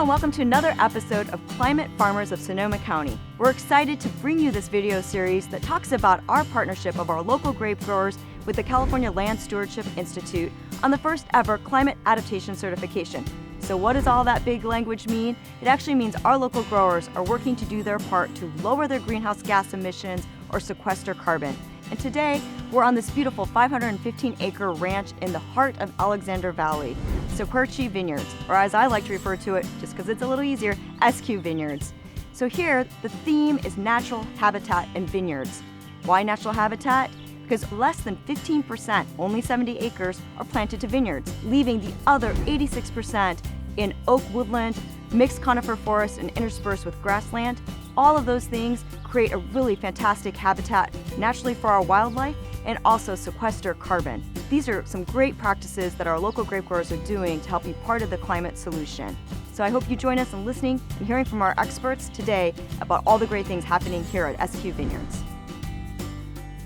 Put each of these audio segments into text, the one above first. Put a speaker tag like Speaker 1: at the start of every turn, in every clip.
Speaker 1: and welcome to another episode of Climate Farmers of Sonoma County. We're excited to bring you this video series that talks about our partnership of our local grape growers with the California Land Stewardship Institute on the first ever Climate Adaptation Certification. So what does all that big language mean? It actually means our local growers are working to do their part to lower their greenhouse gas emissions or sequester carbon. And today, we're on this beautiful 515-acre ranch in the heart of Alexander Valley, Sei Querce Vineyards, or as I like to refer to it, just because it's a little easier, SQ Vineyards. So here, the theme is natural habitat and vineyards. Why natural habitat? Because less than 15%, only 70 acres, are planted to vineyards, leaving the other 86% in oak woodland, mixed conifer forest, and interspersed with grassland. All of those things create a really fantastic habitat naturally for our wildlife and also sequester carbon. These are some great practices that our local grape growers are doing to help be part of the climate solution. So I hope you join us in listening and hearing from our experts today about all the great things happening here at SQ Vineyards.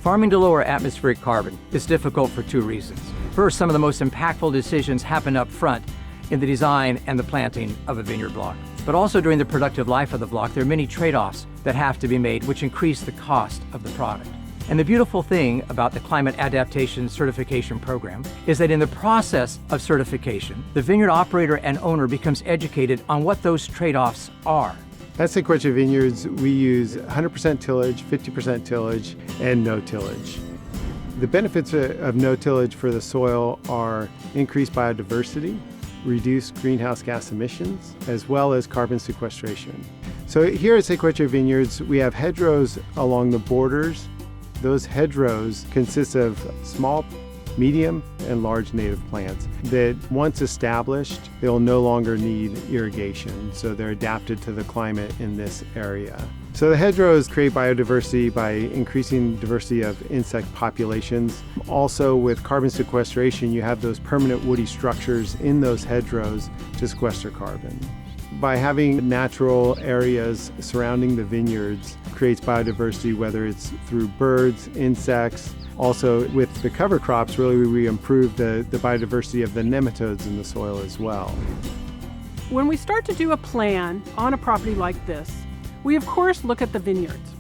Speaker 2: Farming to lower atmospheric carbon is difficult for two reasons. First, some of the most impactful decisions happen up front in the design and the planting of a vineyard block. But also during the productive life of the block, there are many trade-offs that have to be made which increase the cost of the product. And the beautiful thing about the Climate Adaptation Certification program is that in the process of certification, the vineyard operator and owner becomes educated on what those trade-offs are.
Speaker 3: At Sei Querce Vineyards, we use 100% tillage, 50% tillage, and no tillage. The benefits of no tillage for the soil are increased biodiversity, reduced greenhouse gas emissions, as well as carbon sequestration. So here at Sei Querce Vineyards, we have hedgerows along the borders. Those hedgerows consist of small, medium, and large native plants that once established, they'll no longer need irrigation. So they're adapted to the climate in this area. So the hedgerows create biodiversity by increasing diversity of insect populations. Also with carbon sequestration, you have those permanent woody structures in those hedgerows to sequester carbon. By having natural areas surrounding the vineyards creates biodiversity, whether it's through birds, insects. Also with the cover crops, really we improve the biodiversity of the nematodes in the soil as well.
Speaker 4: When we start to do a plan on a property like this, we of course look at the vineyards.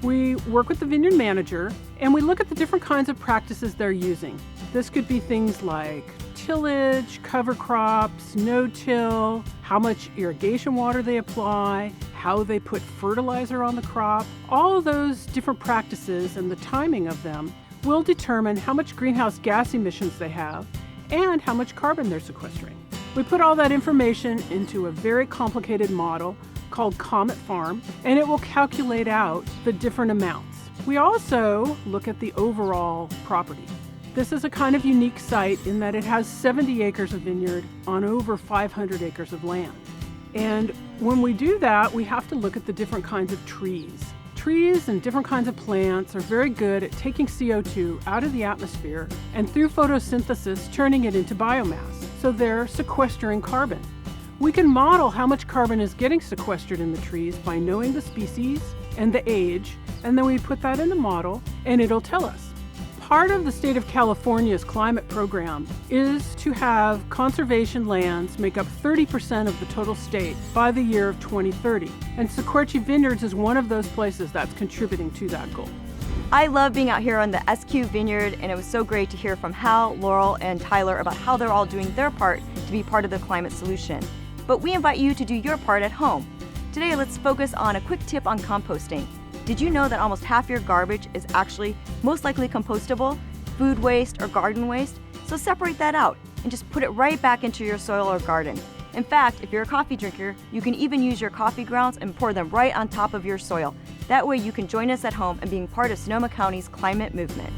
Speaker 4: We work with the vineyard manager and we look at the different kinds of practices they're using. This could be things like tillage, cover crops, no-till, how much irrigation water they apply, how they put fertilizer on the crop. All of those different practices and the timing of them will determine how much greenhouse gas emissions they have and how much carbon they're sequestering. We put all that information into a very complicated model called Comet Farm, and it will calculate out the different amounts. We also look at the overall property. This is a kind of unique site in that it has 70 acres of vineyard on over 500 acres of land. And when we do that, we have to look at the different kinds of trees. Trees and different kinds of plants are very good at taking CO2 out of the atmosphere and through photosynthesis turning it into biomass. So they're sequestering carbon. We can model how much carbon is getting sequestered in the trees by knowing the species and the age, and then we put that in the model and it'll tell us. Part of the state of California's climate program is to have conservation lands make up 30% of the total state by the year of 2030. And Sei Querce Vineyards is one of those places that's contributing to that goal.
Speaker 1: I love being out here on the SQ Vineyard, and it was so great to hear from Hal, Laurel, and Tyler about how they're all doing their part to be part of the climate solution. But we invite you to do your part at home. Today, let's focus on a quick tip on composting. Did you know that almost half your garbage is actually most likely compostable, food waste, or garden waste? So separate that out and just put it right back into your soil or garden. In fact, if you're a coffee drinker, you can even use your coffee grounds and pour them right on top of your soil. That way you can join us at home and being part of Sonoma County's climate movement.